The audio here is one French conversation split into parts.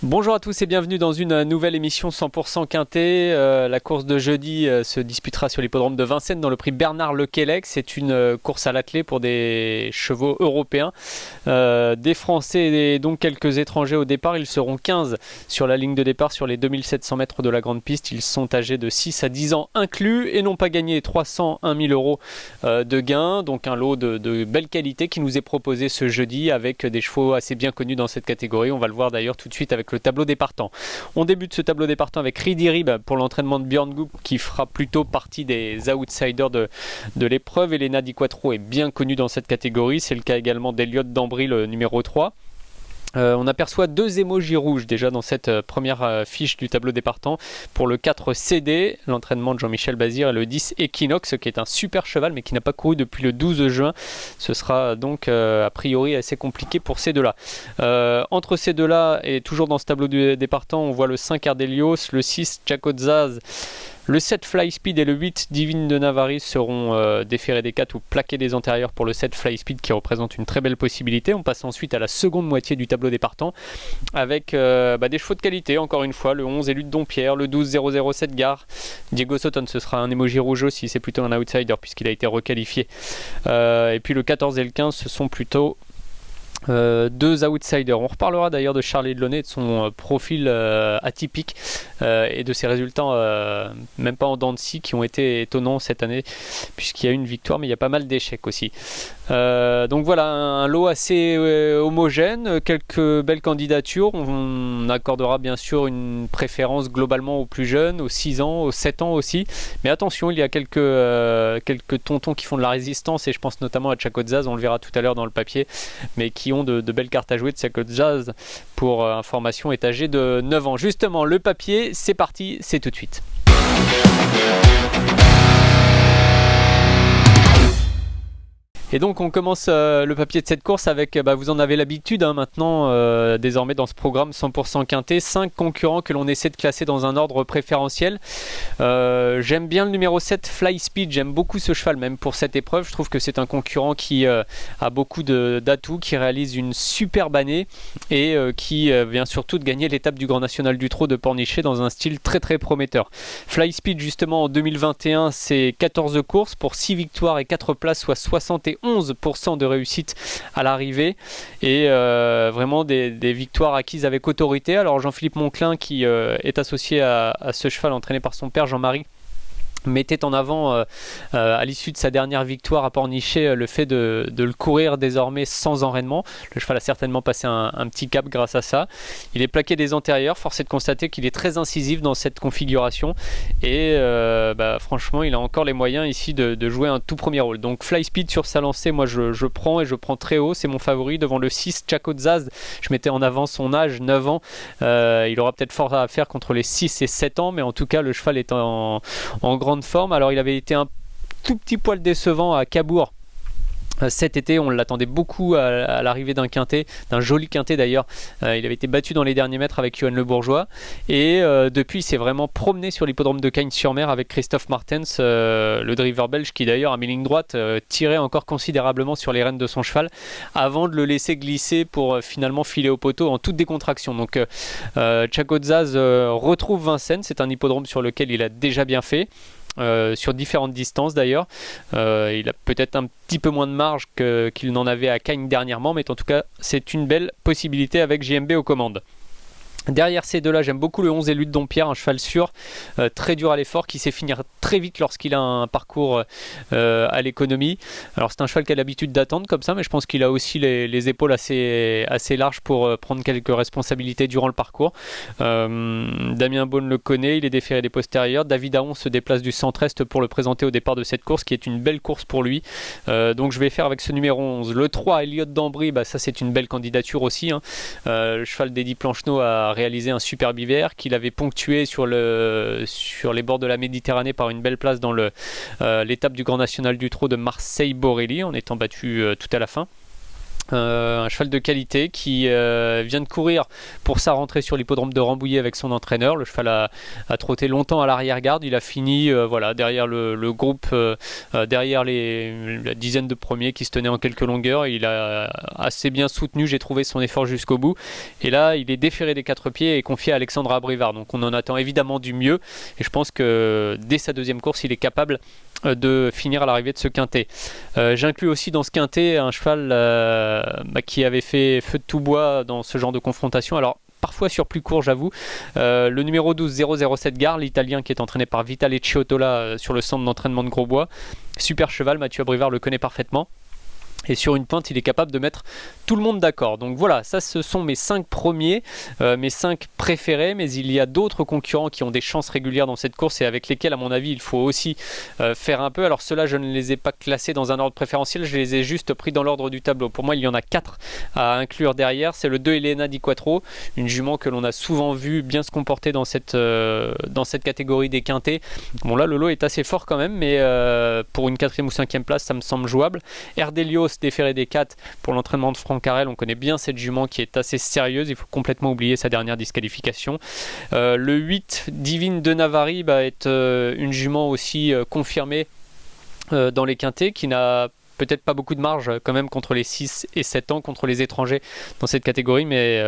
Bonjour à tous et bienvenue dans une nouvelle émission 100% Quintet. La course de jeudi se disputera sur l'hippodrome de Vincennes dans le prix Bernard Lequelec. C'est une course à l'attelé pour des chevaux européens, des Français et donc quelques étrangers au départ. Ils seront 15 sur la ligne de départ sur les 2700 mètres de la grande piste. Ils sont âgés de 6 à 10 ans inclus et n'ont pas gagné 301 000 euros de gains. Donc un lot de belle qualité qui nous est proposé ce jeudi avec des chevaux assez bien connus dans cette catégorie. On va le voir d'ailleurs tout de suite avec le tableau des partants. On débute ce tableau des partants avec Ridi Rib pour l'entraînement de Björn Goop qui fera plutôt partie des outsiders de l'épreuve. Elena Di Quattro est bien connue dans cette catégorie, c'est le cas également d'Eliott Dambry, le numéro 3. On aperçoit deux émojis rouges déjà dans cette première fiche du tableau des partants pour le 4 CD, l'entraînement de Jean-Michel Bazir, et le 10 Equinox qui est un super cheval mais qui n'a pas couru depuis le 12 juin. Ce sera donc a priori assez compliqué pour ces deux-là. Entre ces deux-là et toujours dans ce tableau des partants, on voit le 5 Ardelios, le 6 Chacotzaz, le 7 Fly Speed et le 8 Divine de Navarre seront déférés des 4 ou plaqués des antérieurs pour le 7 Fly Speed qui représente une très belle possibilité. On passe ensuite à la seconde moitié du tableau des partants avec des chevaux de qualité, encore une fois, le 11 Élu de Dompierre, le 12 007 Gare. Diego Sotton, ce sera un émoji rouge aussi, c'est plutôt un outsider puisqu'il a été requalifié. Et puis le 14 et le 15, ce sont plutôt deux outsiders. On reparlera d'ailleurs de Charlie Delaunay, de son profil atypique et de ses résultats même pas en dents de scie qui ont été étonnants cette année puisqu'il y a eu une victoire mais il y a pas mal d'échecs aussi. Donc voilà, un lot assez homogène, quelques belles candidatures. On accordera bien sûr une préférence globalement aux plus jeunes, aux 6 ans, aux 7 ans aussi, mais attention, il y a quelques tontons qui font de la résistance et je pense notamment à Chacotzaz, on le verra tout à l'heure dans le papier, mais qui ont de belles cartes à jouer. De Chacotzaz, pour information, est âgé de 9 ans. Justement, le papier, c'est parti, c'est tout de suite. Et donc on commence le papier de cette course avec, vous en avez l'habitude maintenant, désormais dans ce programme 100% Quintet, 5 concurrents que l'on essaie de classer dans un ordre préférentiel. J'aime bien le numéro 7 Fly Speed, j'aime beaucoup ce cheval même pour cette épreuve. Je trouve que c'est un concurrent qui a beaucoup d'atouts, qui réalise une superbe année et qui vient surtout de gagner l'étape du Grand National du Trot de Pornichet dans un style très très prometteur. Fly Speed justement en 2021, c'est 14 courses pour 6 victoires et 4 places, soit 71% de réussite à l'arrivée et vraiment des victoires acquises avec autorité. Alors Jean-Philippe Monclin qui est associé à ce cheval entraîné par son père Jean-Marie mettait en avant à l'issue de sa dernière victoire à Pornichet le fait de le courir désormais sans enraînement. Le cheval a certainement passé un petit cap grâce à ça. Il est plaqué des antérieurs, force est de constater qu'il est très incisif dans cette configuration et franchement il a encore les moyens ici de jouer un tout premier rôle. Donc Fly Speed sur sa lancée, moi je prends et je prends très haut, c'est mon favori devant le 6 Chacotzaz. Je mettais en avant son âge, 9 ans. Il aura peut-être fort à faire contre les 6 et 7 ans, mais en tout cas le cheval est en grande forme. Alors il avait été un tout petit poil décevant à Cabourg cet été, on l'attendait beaucoup à l'arrivée d'un quintet, d'un joli quintet d'ailleurs. Il avait été battu dans les derniers mètres avec Johan Le Bourgeois et depuis il s'est vraiment promené sur l'hippodrome de Cagnes-sur-Mer avec Christophe Martens, le driver belge qui d'ailleurs à mi-ligne droite tirait encore considérablement sur les rênes de son cheval avant de le laisser glisser pour finalement filer au poteau en toute décontraction. Donc Chacotzaz retrouve Vincennes, c'est un hippodrome sur lequel il a déjà bien fait. Sur différentes distances d'ailleurs, il a peut-être un petit peu moins de marge qu'il n'en avait à Cagnes dernièrement, mais en tout cas c'est une belle possibilité avec JMB aux commandes. Derrière ces deux-là, j'aime beaucoup le 11 Élu de Dompierre, un cheval sûr, très dur à l'effort, qui sait finir très vite lorsqu'il a un parcours à l'économie. Alors c'est un cheval qui a l'habitude d'attendre comme ça, mais je pense qu'il a aussi les épaules assez larges pour prendre quelques responsabilités durant le parcours. Damien Beaune le connaît, il est déféré des postérieurs. David Aon se déplace du centre-est pour le présenter au départ de cette course, qui est une belle course pour lui. Donc je vais faire avec ce numéro 11. Le 3, Eliott Dambry, ça c'est une belle candidature aussi. Le cheval d'Eddie Plancheneau a réalisé un superbe hiver qu'il avait ponctué sur les bords de la Méditerranée par une belle place dans l'étape du Grand National du Trot de Marseille-Borelli en étant battu tout à la fin. Un cheval de qualité qui vient de courir pour sa rentrée sur l'hippodrome de Rambouillet avec son entraîneur. Le cheval a trotté longtemps à l'arrière-garde. Il a fini voilà, derrière le groupe, derrière la dizaine de premiers qui se tenaient en quelques longueurs. Il a assez bien soutenu, j'ai trouvé, son effort jusqu'au bout. Et là, il est déféré des 4 pieds et confié à Alexandre Abrivard. Donc on en attend évidemment du mieux. Et je pense que dès sa deuxième course, il est capable de finir à l'arrivée de ce quintet. J'inclus aussi dans ce quintet un cheval qui avait fait feu de tout bois dans ce genre de confrontation. Alors parfois sur plus court, j'avoue. Le numéro 12 007 Gare, l'italien qui est entraîné par Vitale Ciotola sur le centre d'entraînement de Grosbois. Super cheval, Mathieu Abrivard le connaît parfaitement. Et sur une pointe, il est capable de mettre tout le monde d'accord. Donc voilà, ça ce sont mes 5 premiers, mes 5 préférés. Mais il y a d'autres concurrents qui ont des chances régulières dans cette course et avec lesquels, à mon avis, il faut aussi faire un peu. Alors ceux-là, je ne les ai pas classés dans un ordre préférentiel, je les ai juste pris dans l'ordre du tableau. Pour moi, il y en a 4 à inclure derrière. C'est le 2 Elena Di Quattro, une jument que l'on a souvent vu bien se comporter dans cette catégorie des quintés. Bon là, le lot est assez fort quand même, mais pour une 4e ou 5e place, ça me semble jouable. Erdelios déféré des 4 pour l'entraînement de Franck Carrel. On connaît bien cette jument qui est assez sérieuse. Il faut complètement oublier sa dernière disqualification. Le 8 Divine de Navarri est une jument aussi confirmée dans les quintés, qui n'a peut-être pas beaucoup de marge quand même contre les 6 et 7 ans, contre les étrangers dans cette catégorie, mais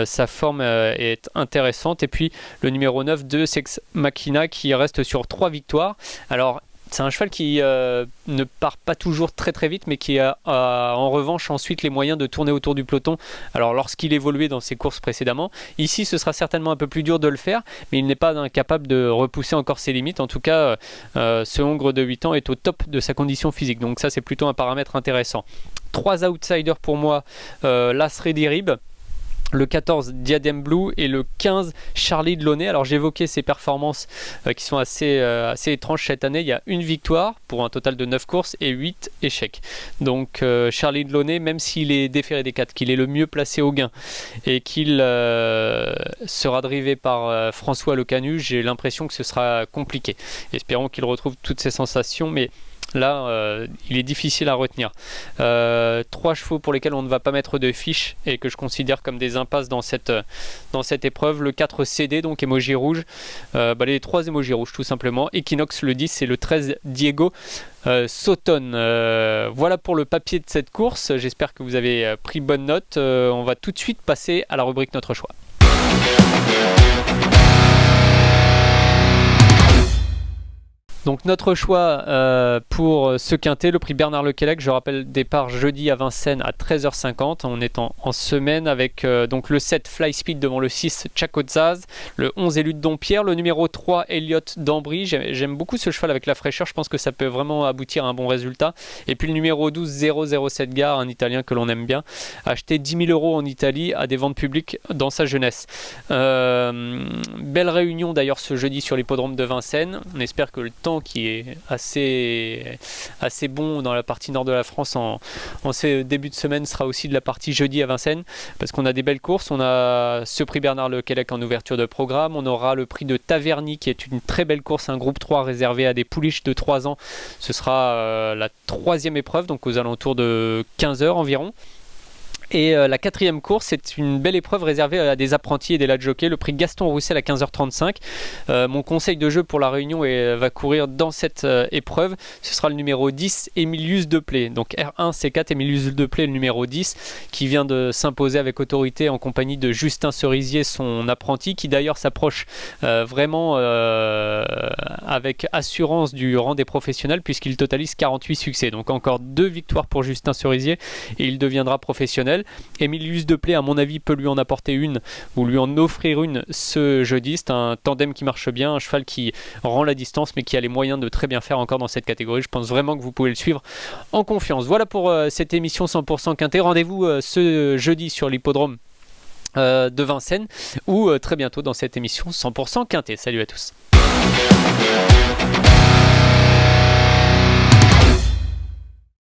sa forme est intéressante. Et puis le numéro 9 de Sex Machina qui reste sur 3 victoires. Alors c'est un cheval qui ne part pas toujours très très vite, mais qui a en revanche ensuite les moyens de tourner autour du peloton. Alors lorsqu'il évoluait dans ses courses précédemment, ici ce sera certainement un peu plus dur de le faire, mais il n'est pas incapable de repousser encore ses limites. En tout cas, ce Hongre de 8 ans est au top de sa condition physique, donc ça c'est plutôt un paramètre intéressant. 3 outsiders pour moi, l'As Redirib, le 14 Diadem Blue et le 15 Charlie Delaunay. Alors j'évoquais ces performances qui sont assez étranges cette année. Il y a une victoire pour un total de 9 courses et 8 échecs. Donc Charlie Delaunay, même s'il est déféré des 4, qu'il est le mieux placé au gain et qu'il sera drivé par François Lecanu, j'ai l'impression que ce sera compliqué. Espérons qu'il retrouve toutes ses sensations, mais là, il est difficile à retenir. 3 chevaux pour lesquels on ne va pas mettre de fiches et que je considère comme des impasses dans cette épreuve. Le 4 CD, donc émoji rouge. Les 3 émojis rouges tout simplement. Equinox le 10 et le 13 Diego Sauton. Voilà pour le papier de cette course. J'espère que vous avez pris bonne note. On va tout de suite passer à la rubrique Notre choix. Donc notre choix pour ce quintet, le prix Bernard Lequelec, je rappelle, départ jeudi à Vincennes à 13h50. On est en semaine avec donc le 7 Fly Speed devant le 6 Chacotzaz, le 11 Élu de Dompierre, le numéro 3 Elliot d'Ambry. J'aime beaucoup ce cheval avec la fraîcheur, je pense que ça peut vraiment aboutir à un bon résultat. Et puis le numéro 12 007 Gare, un Italien que l'on aime bien, acheté 10 000 € en Italie à des ventes publiques dans sa jeunesse. Belle réunion d'ailleurs ce jeudi sur l'hippodrome de Vincennes. On espère que le temps qui est assez bon dans la partie nord de la France en ces débuts de semaine sera aussi de la partie jeudi à Vincennes, parce qu'on a des belles courses. On a ce prix Bernard Lequelec en ouverture de programme, on aura le prix de Taverny qui est une très belle course, un groupe 3 réservé à des pouliches de 3 ans. Ce sera la 3e épreuve, donc aux alentours de 15h environ. Et la 4e course, c'est une belle épreuve réservée à des apprentis et des lads jockeys, le prix Gaston Roussel à 15h35. Mon conseil de jeu pour la Réunion va courir dans cette épreuve. Ce sera le numéro 10, Emilius Deplay. Donc R1, C4, Emilius Deplay, le numéro 10, qui vient de s'imposer avec autorité en compagnie de Justin Cerisier, son apprenti, qui d'ailleurs s'approche vraiment avec assurance du rang des professionnels, puisqu'il totalise 48 succès. Donc encore 2 victoires pour Justin Cerisier et il deviendra professionnel. Emilius Deplay, à mon avis, peut lui en apporter une ou lui en offrir une ce jeudi. C'est un tandem qui marche bien, un cheval qui rend la distance mais qui a les moyens de très bien faire encore dans cette catégorie. Je pense vraiment que vous pouvez le suivre en confiance. Voilà pour cette émission 100% Quintet. Rendez-vous ce jeudi sur l'hippodrome de Vincennes ou très bientôt dans cette émission 100% Quintet. Salut à tous.